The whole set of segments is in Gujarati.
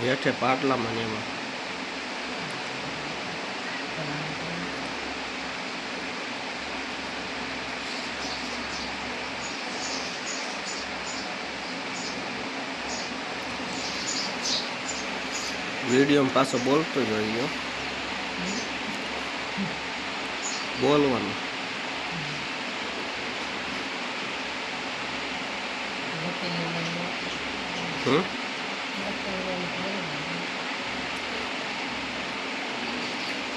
હેઠે પાટલામાં ને એમાં વિડીયો પાછો બોલતો જ હોય ગયો બોલવાનું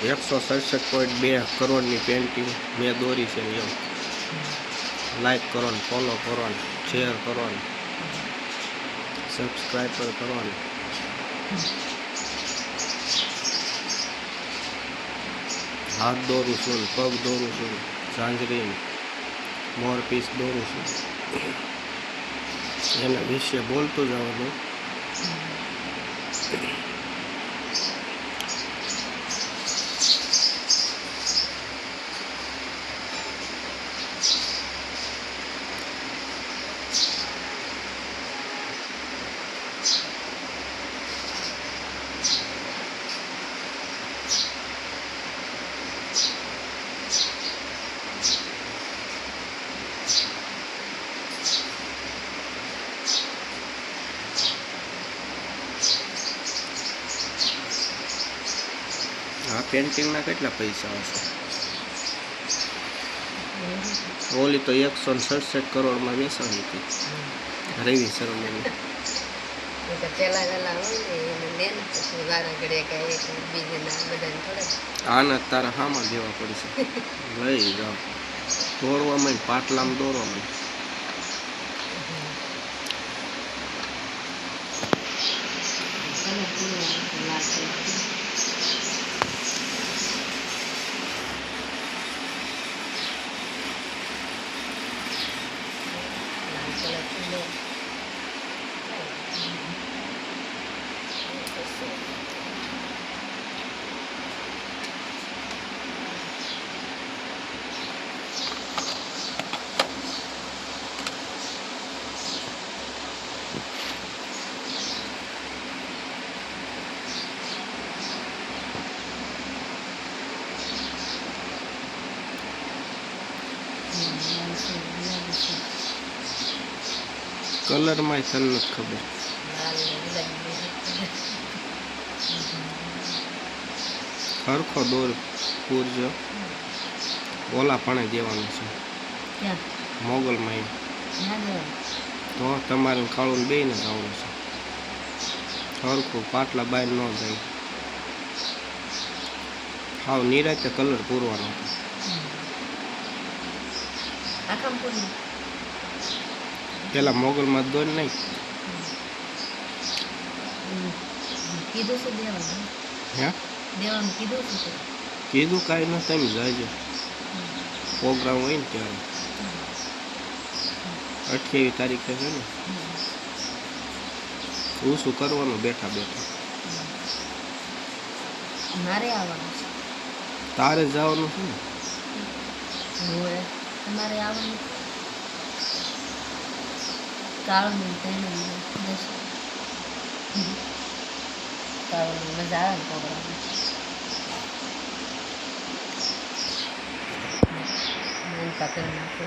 $167.2 કરોડની પેન્ટિંગ મેં દોરી છે એમ લાઈક કરો ને ફોલો કરો ને શેર કરો ને સબસ્ક્રાઈબર કરો ને હાથ દોરું છું પગ દોરું છું ઝાંઝરી મોર પીસ દોરું છું એના વિશે બોલતું જવાનું આ પેન્ટિંગના કેટલા પૈસા હશે ઓલી તો 167 કરોડમાં વેચાણી હતી રવિ શર્માની આના તારા હામાં દેવા પડશે લઈ જાઓ દોરવામાં પાટલામાં દોરવામાં કલરમાં તને નથી ખબર સરખો દોર પૂરજો ઓલા પણ દેવાનું છે મોગલમાં તો તમારે કાળું બે ને જવાનું છે સરખું પાટલા બહાર ન જાય હાવ નિરાતે કલર પૂરવાનો પેલા મોગલમાં દોર નહીં કીધું કાંઈ ન તમે જાજો પ્રોગ્રામ હોય ને ત્યારે 28 તારીખે છે ને હું શું કરવાનું બેઠા બેઠા મારે આવવાનું છે તારે જવાનું છે ને તમારે આવવાનું કાળું મજા આવે ને પ્રોગ્રામ પકડી નાખો